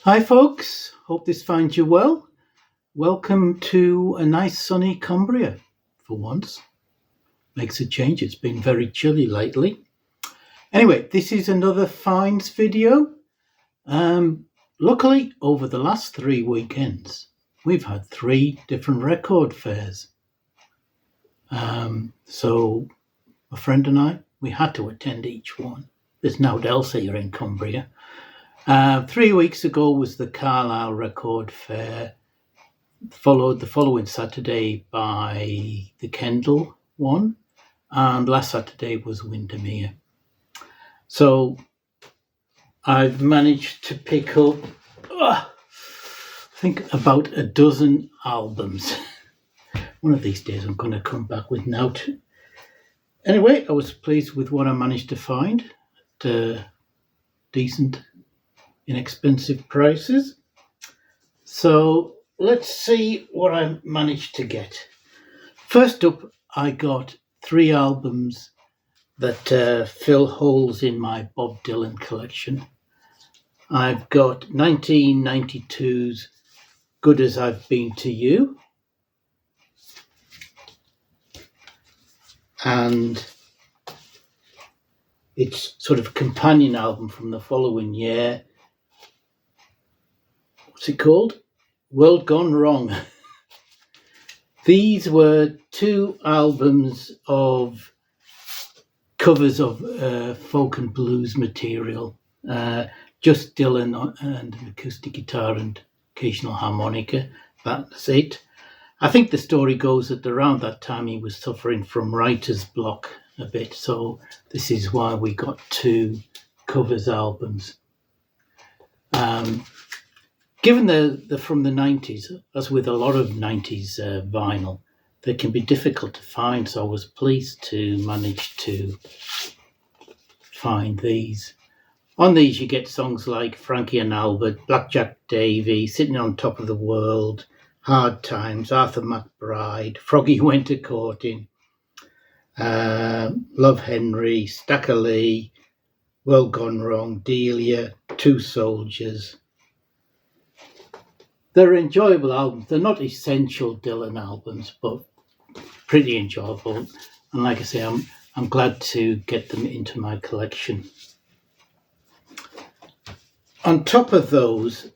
Hi folks, hope this finds you well. Welcome to a nice sunny Cumbria for once. Makes a change, it's been very chilly lately. Anyway, this is another finds video. Luckily, over the last 3 weekends, we've had 3 different record fairs. So a friend and I, we had to attend each one. There's no else here in Cumbria. 3 weeks ago was the Carlisle Record Fair, followed the following Saturday by the Kendal one, and last Saturday was Windermere. So I've managed to pick up, I think, about a dozen albums. One of these days I'm going to come back with Nout. Anyway, I was pleased with what I managed to find at decent, inexpensive prices. So let's see what I managed to get. First up, I got 3 albums that fill holes in my Bob Dylan collection. I've got 1992's Good As I've Been to You, and its sort of companion album from the following year. What's it called? World Gone Wrong. These were 2 albums of covers of folk and blues material. Just Dylan and an acoustic guitar and occasional harmonica. That's it. I think the story goes that around that time he was suffering from writer's block a bit, so this is why we got 2 covers albums. Given they're from the 90s, as with a lot of 90s vinyl, they can be difficult to find, so I was pleased to manage to find these. On these you get songs like Frankie and Albert, Blackjack Davy, Sitting on Top of the World, Hard Times, Arthur McBride, Froggy Went a Courting, Love Henry, Stacker Lee, World Gone Wrong, Delia, Two Soldiers. They're enjoyable albums. They're not essential Dylan albums, but pretty enjoyable. And like I say, I'm glad to get them into my collection. On top of those,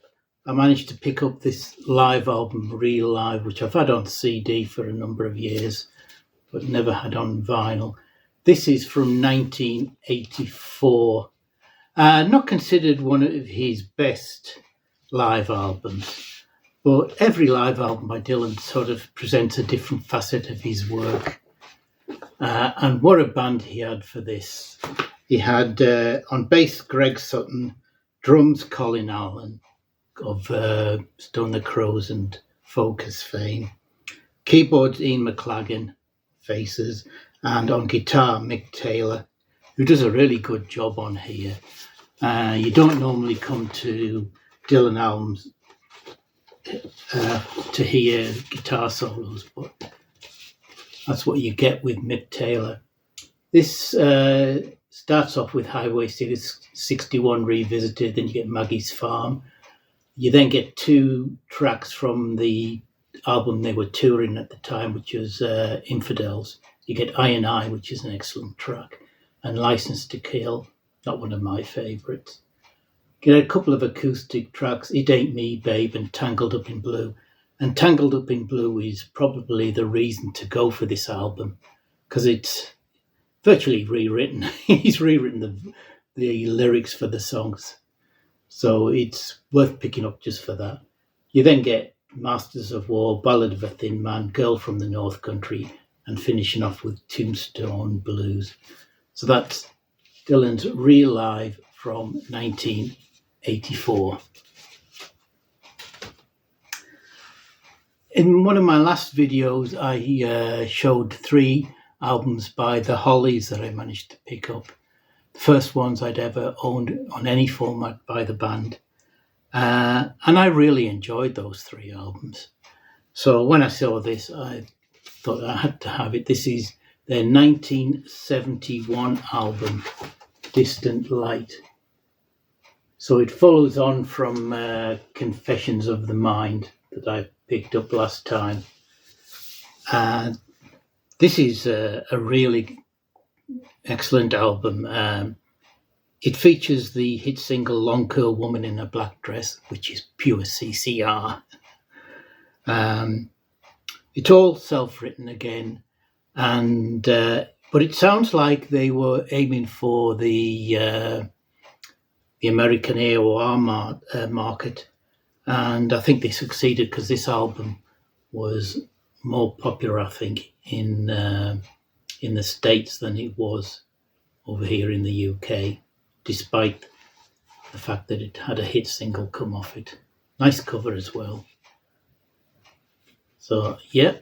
I managed to pick up this live album, Real Live, which I've had on CD for a number of years, but never had on vinyl. This is from 1984. Not considered one of his best live albums, but every live album by Dylan sort of presents a different facet of his work. And what a band he had for this. He had on bass Greg Sutton, drums Colin Allen of Stone the Crows and Focus fame, keyboards Ian McLagan, Faces, and on guitar Mick Taylor, who does a really good job on here. You don't normally come to Dylan albums to hear guitar solos, but that's what you get with Mick Taylor. This starts off with Highway 61 Revisited, then you get Maggie's Farm. You then get 2 tracks from the album they were touring at the time, which was Infidels. You get I, which is an excellent track, and License to Kill, not one of my favourites. Get a couple of acoustic tracks, It Ain't Me, Babe, and Tangled Up in Blue. And Tangled Up in Blue is probably the reason to go for this album, because it's virtually rewritten. He's rewritten the lyrics for the songs. So it's worth picking up just for that. You then get Masters of War, Ballad of a Thin Man, Girl from the North Country, and finishing off with Tombstone Blues. So that's Dylan's Real Live from 1984. In one of my last videos, I showed 3 albums by the Hollies that I managed to pick up. The first ones I'd ever owned on any format by the band. And I really enjoyed those 3 albums. So when I saw this, I thought I had to have it. This is their 1971 album, Distant Light. So it follows on from Confessions of the Mind that I picked up last time. And this is a really excellent album. It features the hit single Long Curl Woman in a Black Dress, which is pure CCR. It's all self-written again, and but it sounds like they were aiming for the American AOR market, and I think they succeeded because this album was more popular, I think, in the States than it was over here in the UK, despite the fact that it had a hit single come off it. Nice cover as well. So, yeah,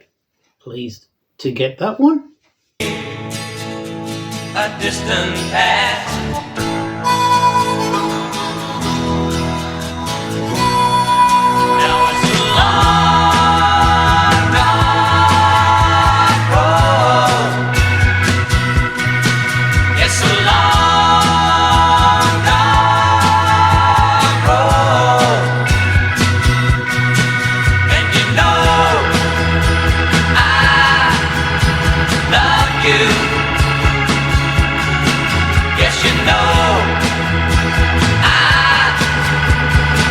pleased to get that one. A distant past. Now it's a long, dark road. Yes, a long, dark road. And you know I love you. Yes, you know I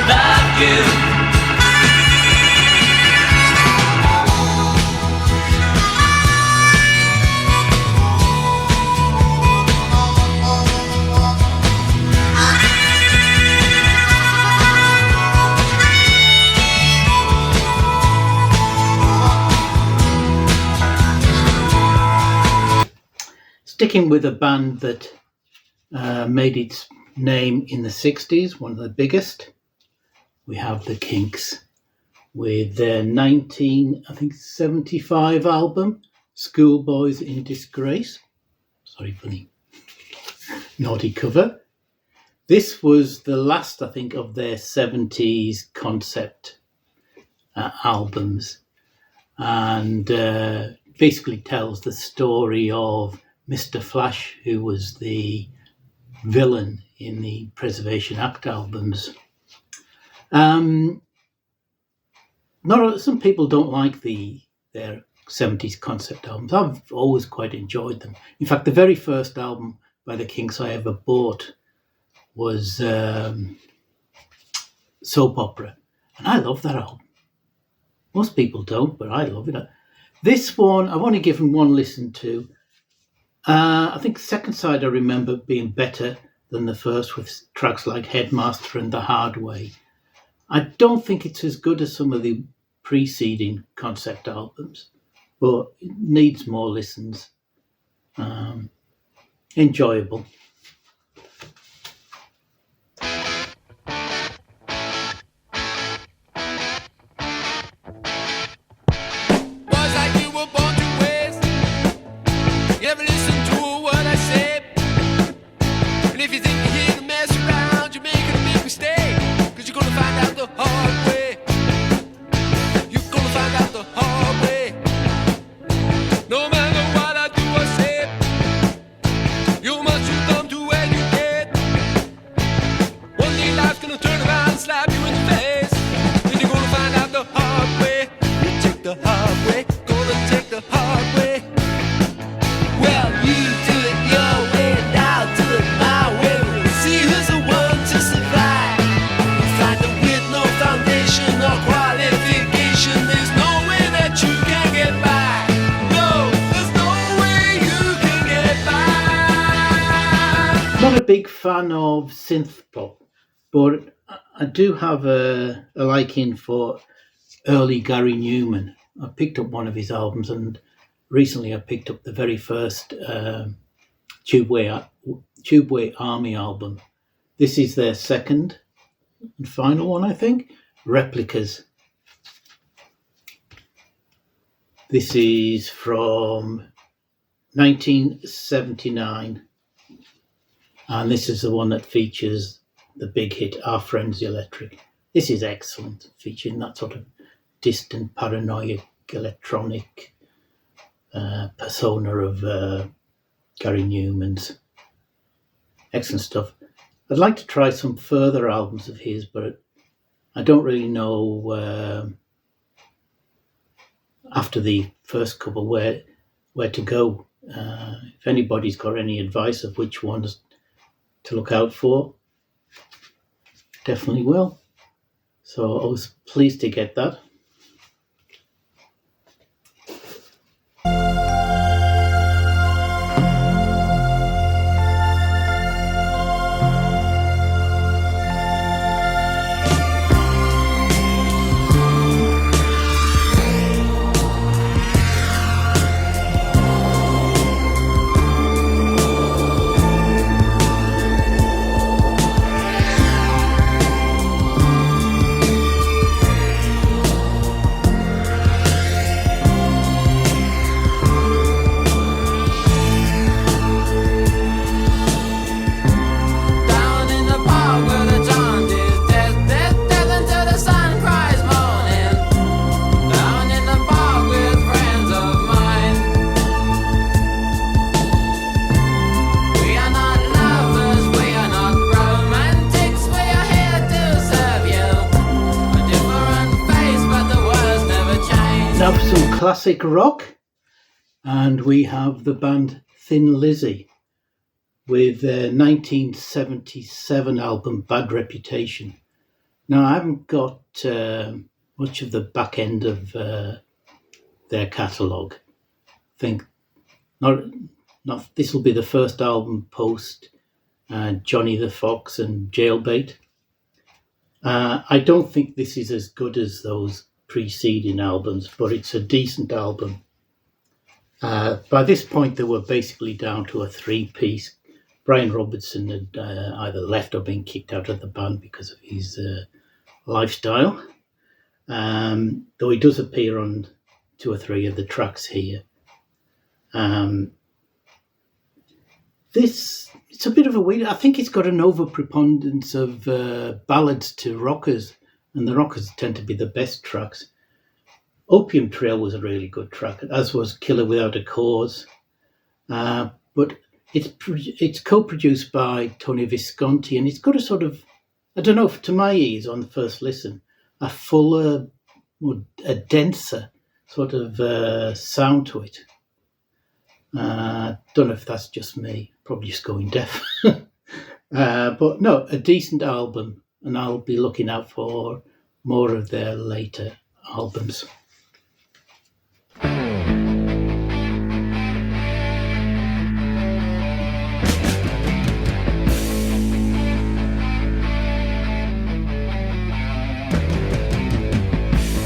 love you. Sticking with a band that made its name in the 60s, one of the biggest, we have the Kinks with their 1975 album, Schoolboys in Disgrace. Sorry for the naughty cover. This was the last, I think, of their 70s concept albums, and basically tells the story of Mr. Flash, who was the villain in the Preservation Act albums. Some people don't like their 70s concept albums. I've always quite enjoyed them. In fact, the very first album by the Kinks I ever bought was Soap Opera, and I love that album. Most people don't, but I love it. This one, I've only given one listen to. I think the second side I remember being better than the first, with tracks like Headmaster and The Hard Way. I don't think it's as good as some of the preceding concept albums, but it needs more listens. Enjoyable. Big fan of synth pop, but I do have a liking for early Gary Numan. I picked up one of his albums, and recently I picked up the very first Tubeway Army album. This is their second and final one, I think, Replicas. This is from 1979. And this is the one that features the big hit, Our Friends the Electric. This is excellent, featuring that sort of distant, paranoid, electronic persona of Gary Numan's. Excellent stuff. I'd like to try some further albums of his, but I don't really know after the first couple where to go. If anybody's got any advice of which ones to look out for, definitely will. So I was pleased to get that. Some classic rock, and we have the band Thin Lizzy with their 1977 album Bad Reputation. Now, I haven't got much of the back end of their catalogue. I think not this will be the first album post Johnny the Fox and Jailbait. I don't think this is as good as those preceding albums, but it's a decent album. By this point, they were basically down to a three-piece. Brian Robertson had either left or been kicked out of the band because of his lifestyle, though he does appear on 2 or 3 of the tracks here. It's a bit of a weird. I think it's got an overpreponderance of ballads to rockers, and the rockers tend to be the best tracks. Opium Trail was a really good track, as was Killer Without a Cause. But it's co-produced by Tony Visconti, and it's got a sort of, I don't know, to my ears on the first listen, a fuller, a denser sort of sound to it. Don't know if that's just me, probably just going deaf. But no, a decent album, and I'll be looking out for more of their later albums.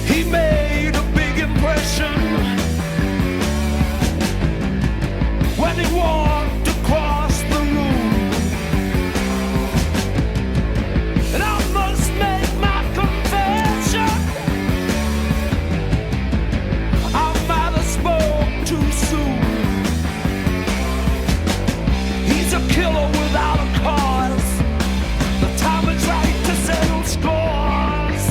He made a big impression when he walked across the room, and I must make my confession, I might have spoke too soon. He's a killer without a cause. The time is right to settle scores.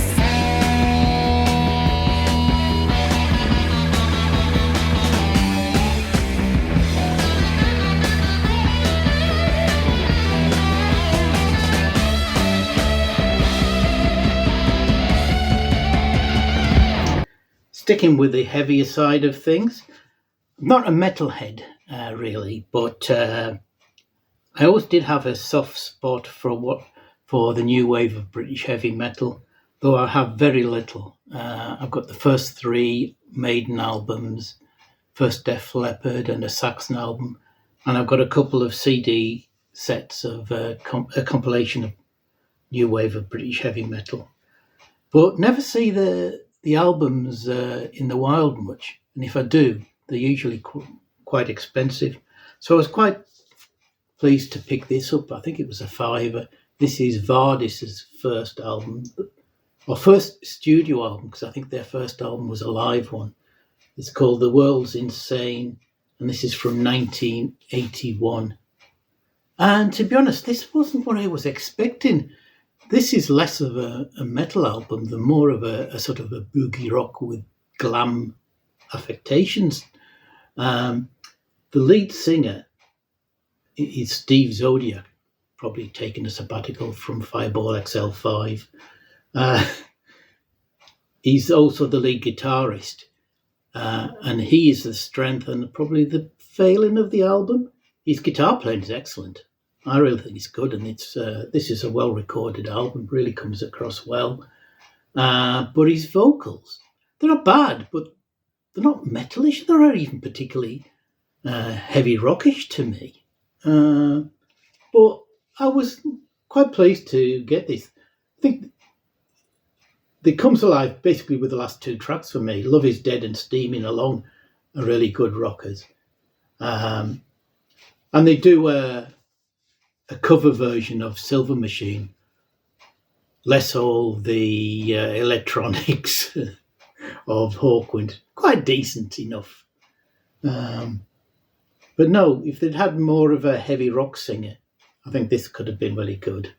Sticking with the heavier side of things, I'm not a metalhead really, but I always did have a soft spot for the new wave of British heavy metal, though I have very little. I've got the first 3 Maiden albums, first Def Leppard and a Saxon album, and I've got a couple of CD sets of a compilation of new wave of British heavy metal, but never see the albums in the wild much, and if I do, they're usually quite expensive. So I was quite pleased to pick this up. I think it was a £5. This is Vardis' first album, or first studio album, because I think their first album was a live one. It's called The World's Insane, and this is from 1981. And to be honest, this wasn't what I was expecting. This is less of a metal album than more of a sort of a boogie rock with glam affectations. The lead singer is Steve Zodiac, probably taken a sabbatical from Fireball XL5. He's also the lead guitarist, and he is the strength and probably the failing of the album. His guitar playing is excellent. I really think it's good, and this is a well-recorded album, really comes across well. But his vocals, they're not bad, but they're not metalish. They're not even particularly heavy rockish to me. But I was quite pleased to get this. I think it comes alive basically with the last two tracks for me. Love Is Dead and Steaming Along are really good rockers. And they do a cover version of Silver Machine, less all the electronics of Hawkwind. Quite decent enough. But no, if they'd had more of a heavy rock singer, I think this could have been really good.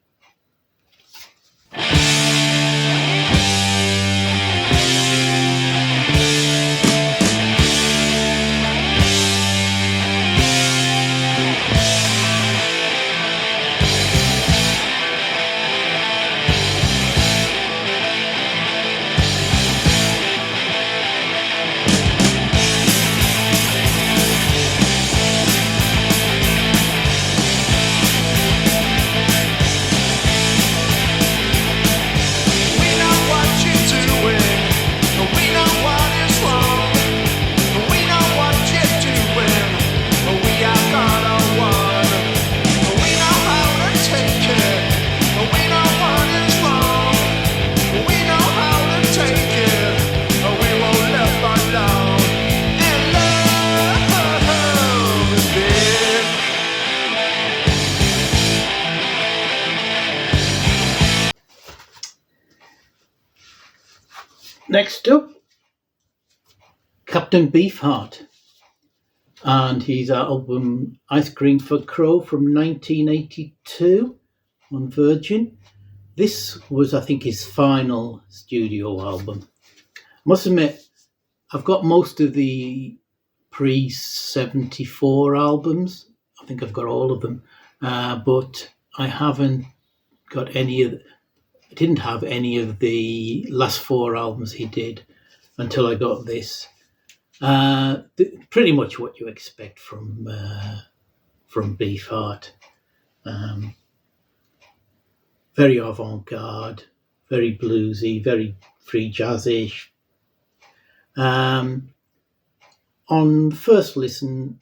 Next up, Captain Beefheart, and his album Ice Cream for Crow from 1982 on Virgin. This was, I think, his final studio album. I must admit, I've got most of the pre-74 albums. I think I've got all of them, but I haven't got any of I didn't have any of the last four albums he did until I got this. Pretty much what you expect from Beefheart. Very avant-garde, very bluesy, very free jazzish. On first listen,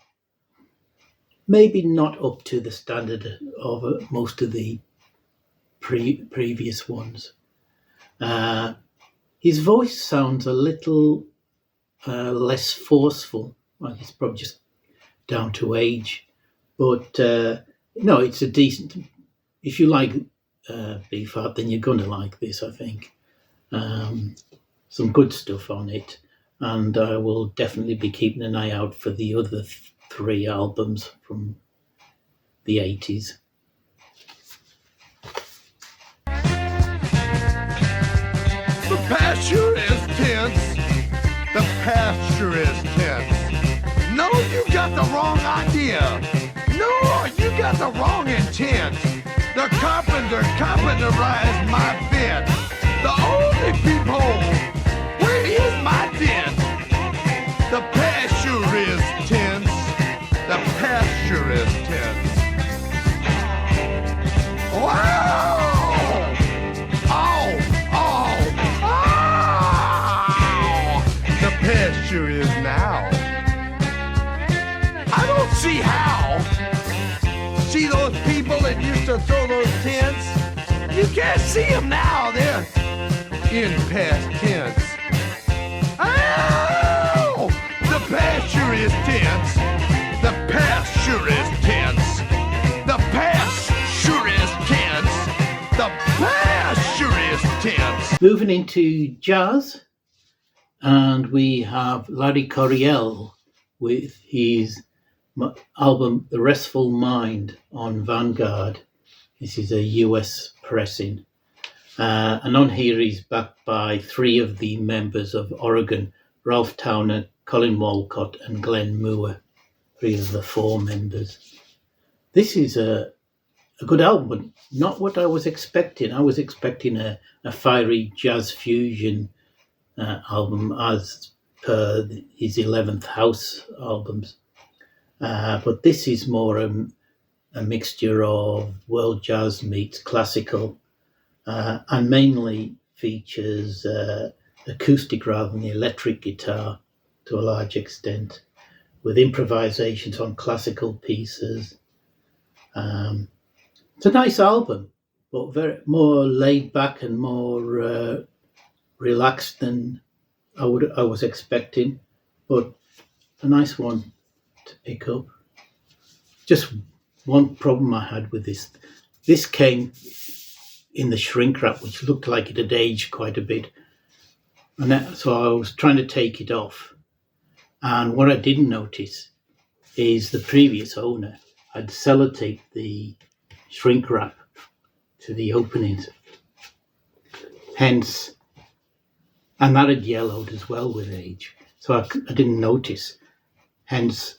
maybe not up to the standard of most of the previous ones. His voice sounds a little less forceful. Well, it's probably just down to age, but no, it's a decent. If you like Beefheart, then you're gonna like this, I think. Some good stuff on it, and I will definitely be keeping an eye out for the other three albums from the 80s. The pasture is tense. The pasture is tense. No, you got the wrong idea. No, you got the wrong intent. The carpenter carpenterized my bed. The only peephole, where is my dent? The pasture is tense. The pasture is tense. Wow! Pasture is now. I don't see how. See those people that used to throw those tents? You can't see them now. They're in past tense. Ow! The pasture is tense. The pasture is tense. The pasture is tense. The pasture is tense. Moving into jazz. And we have Larry Coryell with his album The Restful Mind on Vanguard. This is a US pressing. And on here he's backed by three of the members of Oregon, Ralph Towner, Colin Walcott and Glenn Moore, three of the four members. This is a a good album, but not what I was expecting. I was expecting a fiery jazz fusion album as per his 11th House albums. But this is more a mixture of world jazz meets classical, and mainly features acoustic rather than the electric guitar to a large extent, with improvisations on classical pieces. It's a nice album, but very more laid back and more relaxed than I was expecting, but a nice one to pick up. Just one problem I had with this. This came in the shrink wrap, which looked like it had aged quite a bit. And so I was trying to take it off. And what I didn't notice is the previous owner had sellotaped the shrink wrap to the openings. Hence, and that had yellowed as well with age. So I didn't notice. Hence,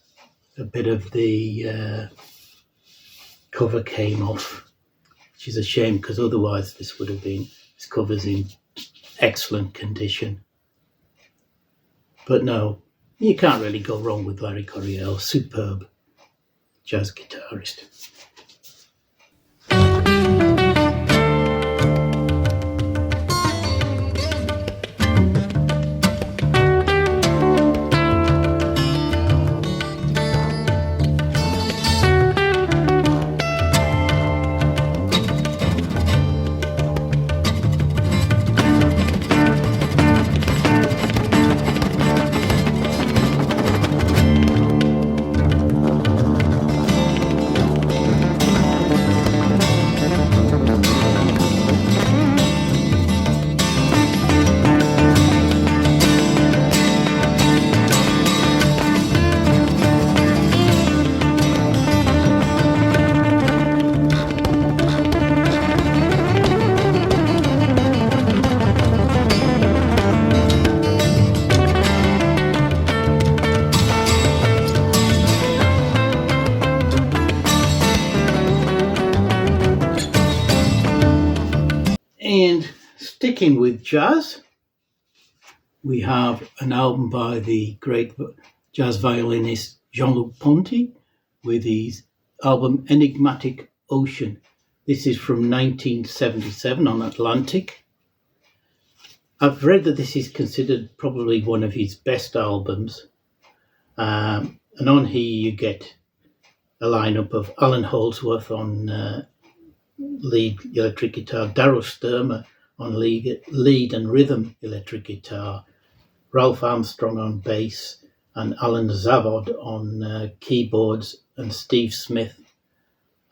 a bit of the cover came off, which is a shame because otherwise this cover's in excellent condition. But no, you can't really go wrong with Larry Coryell, superb jazz guitarist. And sticking with jazz, we have an album by the great jazz violinist Jean-Luc Ponty with his album Enigmatic Ocean. This is from 1977 on Atlantic. I've read that this is considered probably one of his best albums. And on here you get a lineup of Alan Holdsworth on lead electric guitar, Darryl Sturmer on lead and rhythm electric guitar, Ralph Armstrong on bass, and Alan Zavod on keyboards, and Steve Smith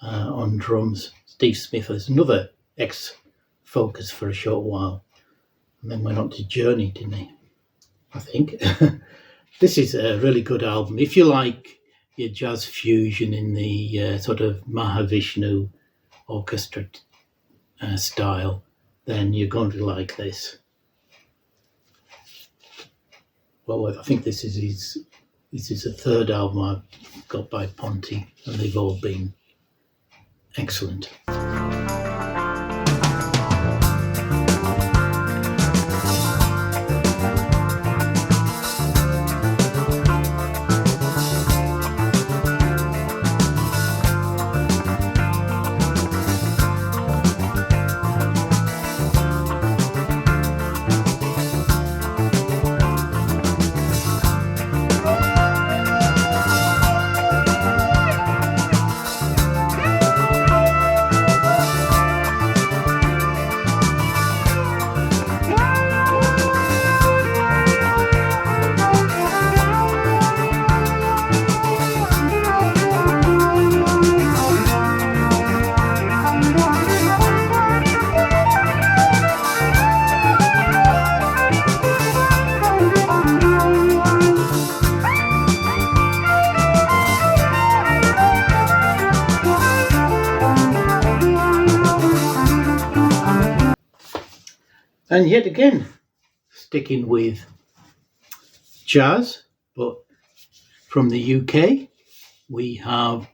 on drums. Steve Smith was another ex-Focus for a short while, and then went on to Journey, didn't he? I think. This is a really good album. If you like your jazz fusion in the sort of Mahavishnu orchestra style, then you're going to like this. Well, I think this is the third album I've got by Ponty, and they've all been excellent. And yet again, sticking with jazz, but from the UK, we have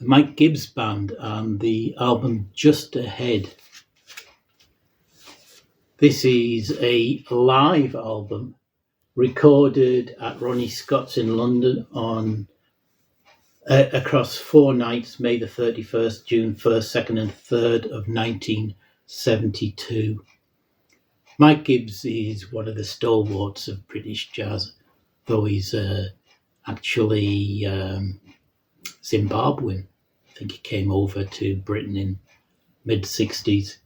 the Mike Gibbs Band and the album Just Ahead. This is a live album recorded at Ronnie Scott's in London on across 4 nights, May the 31st, June 1st, 2nd and 3rd of 1972. Mike Gibbs is one of the stalwarts of British jazz, though he's actually Zimbabwean. I think he came over to Britain in mid-60s.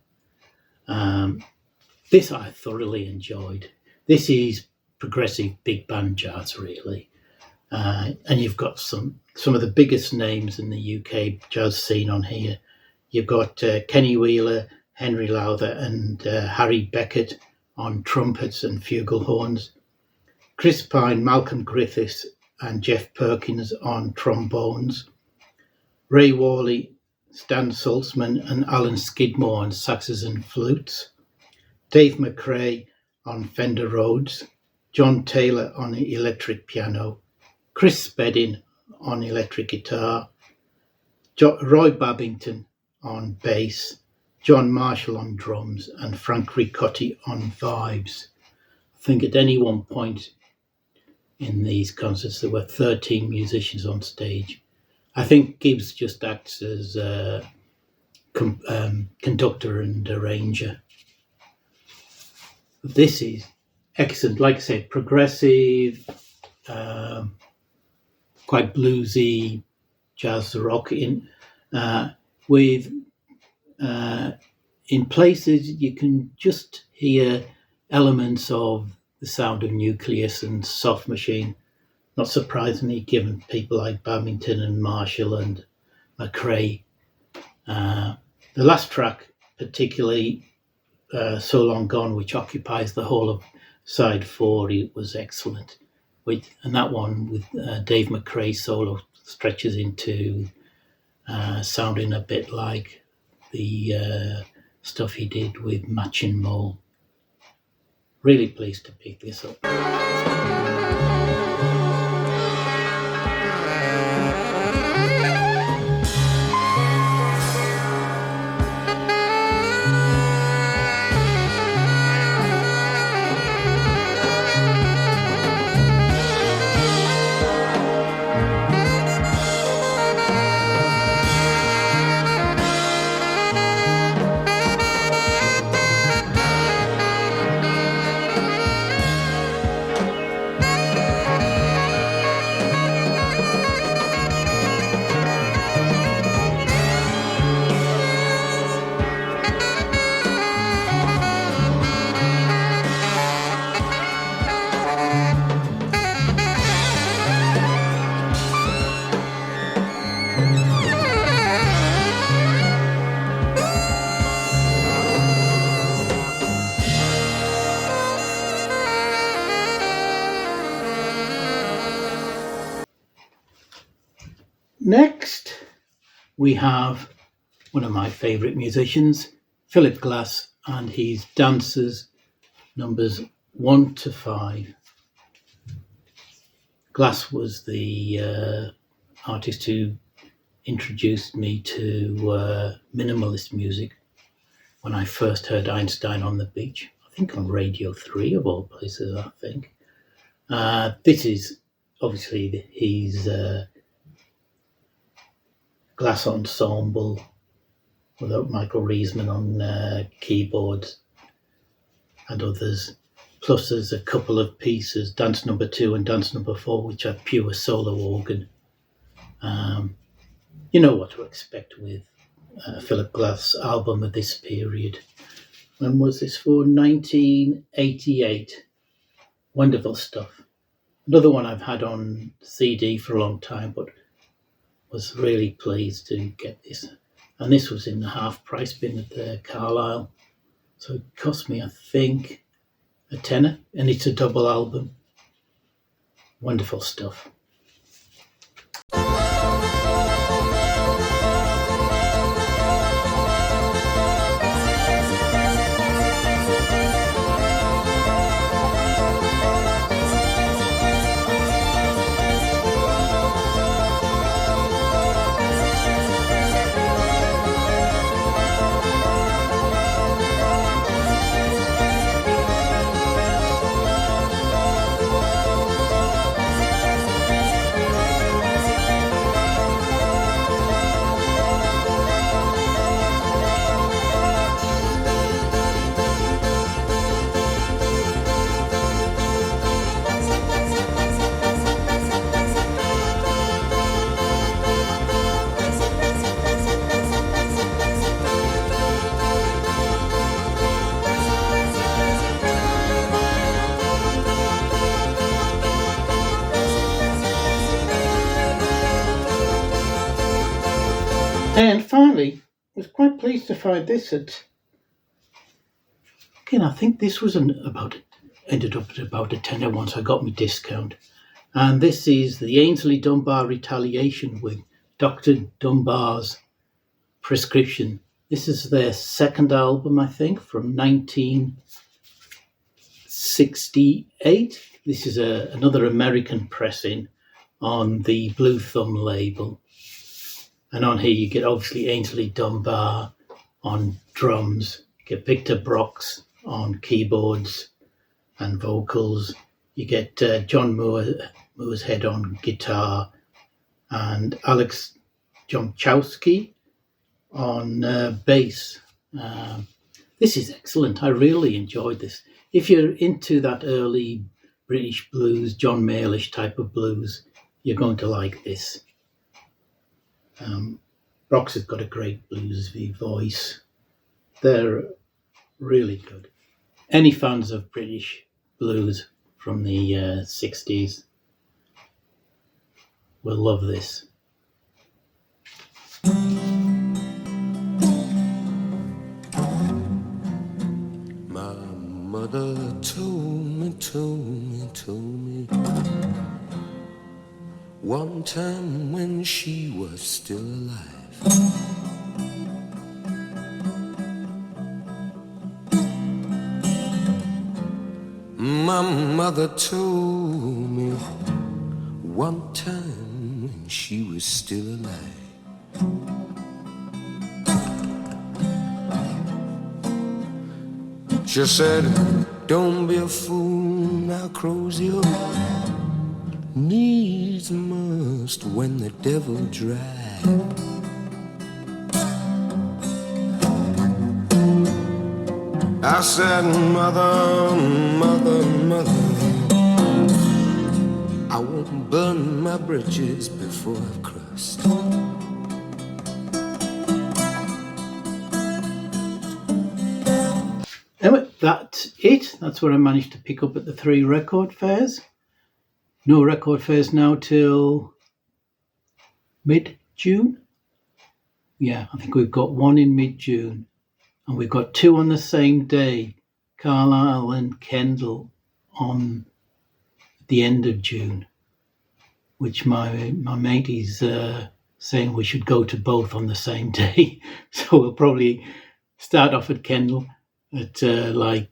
This I thoroughly enjoyed. This is progressive big band jazz, really. And you've got some of the biggest names in the UK jazz scene on here. You've got Kenny Wheeler, Henry Lowther and Harry Beckett on trumpets and flugelhorns. Chris Pine, Malcolm Griffiths and Jeff Perkins on trombones. Ray Worley, Stan Saltzman and Alan Skidmore on saxes and flutes. Dave McRae on Fender Rhodes. John Taylor on electric piano. Chris Spedding on electric guitar. Roy Babington on bass. John Marshall on drums and Frank Ricotti on vibes. I think at any one point in these concerts there were 13 musicians on stage. I think Gibbs just acts as conductor and arranger. This is excellent, like I said, progressive, quite bluesy jazz rock with in places you can just hear elements of the sound of Nucleus and Soft Machine. Not surprisingly, given people like Babington and Marshall and McRae. The last track, particularly So Long Gone, which occupies the whole of side 4, it was excellent. And that one with Dave McRae solo stretches into sounding a bit like the stuff he did with Matching Mole. Really pleased to pick this up. Next, we have one of my favourite musicians, Philip Glass, and his Dancers numbers 1 to 5. Glass was the artist who introduced me to minimalist music when I first heard Einstein on the Beach. I think on Radio 3 of all places, I think. This is obviously his Glass Ensemble without Michael Riesman on keyboards and others. Plus there's a couple of pieces, Dance Number 2 and Dance Number 4, which are pure solo organ. You know what to expect with Philip Glass album of this period. When was this for? 1988. Wonderful stuff. Another one I've had on CD for a long time, but was really pleased to get this. And this was in the half price bin at the Carlisle. So it cost me, I think, a tenner, and it's a double album. Wonderful stuff. And finally, I was quite pleased to find this at, again, I think this was ended up at about a tenner once I got my discount. And this is the Aynsley Dunbar Retaliation with Dr. Dunbar's Prescription. This is their second album, I think, from 1968. This is another American pressing on the Blue Thumb label. And on here you get obviously Aynsley Dunbar on drums, you get Victor Brox on keyboards and vocals, you get John Moore's Head on guitar, and Alex Jomchowski on bass. This is excellent. I really enjoyed this. If you're into that early British blues, John Mayall-ish type of blues, you're going to like this. Brox has got a great bluesy voice. They're really good. Any fans of British blues from the 60s will love this. My mother told me one time when she was still alive. My mother told me one time when she was still alive. She said, don't be a fool now, crows your needs must when the devil drive. I said, mother, mother, mother, I won't burn my bridges before I've crossed. Anyway, that's it. That's what I managed to pick up at the 3 record fairs. No record fairs now till mid-June. Yeah, I think we've got one in mid-June. And we've got 2 on the same day, Carlisle and Kendal on the end of June, which my mate is saying we should go to both on the same day. So we'll probably start off at Kendal at like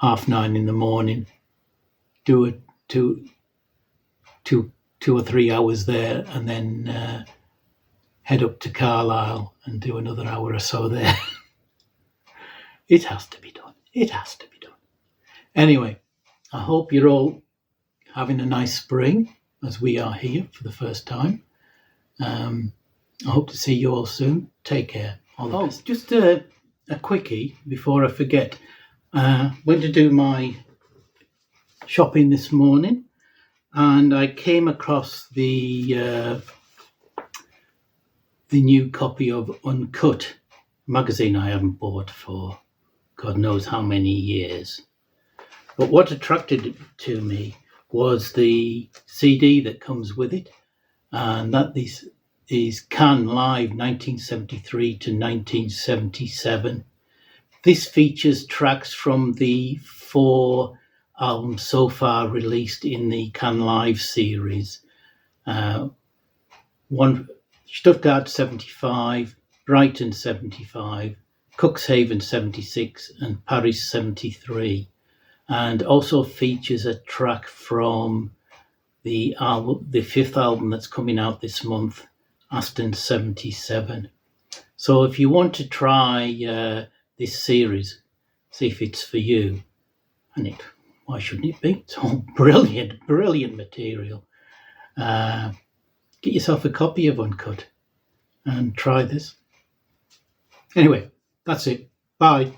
9:30 in the morning, do it 2 or 3 hours there, and then head up to Carlisle and do another hour or so there. It has to be done. It has to be done. Anyway, I hope you're all having a nice spring as we are here for the first time. I hope to see you all soon. Take care. All the best. Just a quickie before I forget. Went to do my shopping this morning and I came across the new copy of Uncut magazine I haven't bought for God knows how many years. But what attracted it to me was the CD that comes with it, and that this is Can Live 1973 to 1977. This features tracks from the 4 albums so far released in the Can Live series. One Stuttgart 75, Brighton 75, Cuxhaven 76 and Paris 73, and also features a track from the 5th album that's coming out this month, Aston 77. So if you want to try this series, see if it's for you, and why shouldn't it be? It's all brilliant material. Get yourself a copy of Uncut and try this. Anyway, that's it. Bye.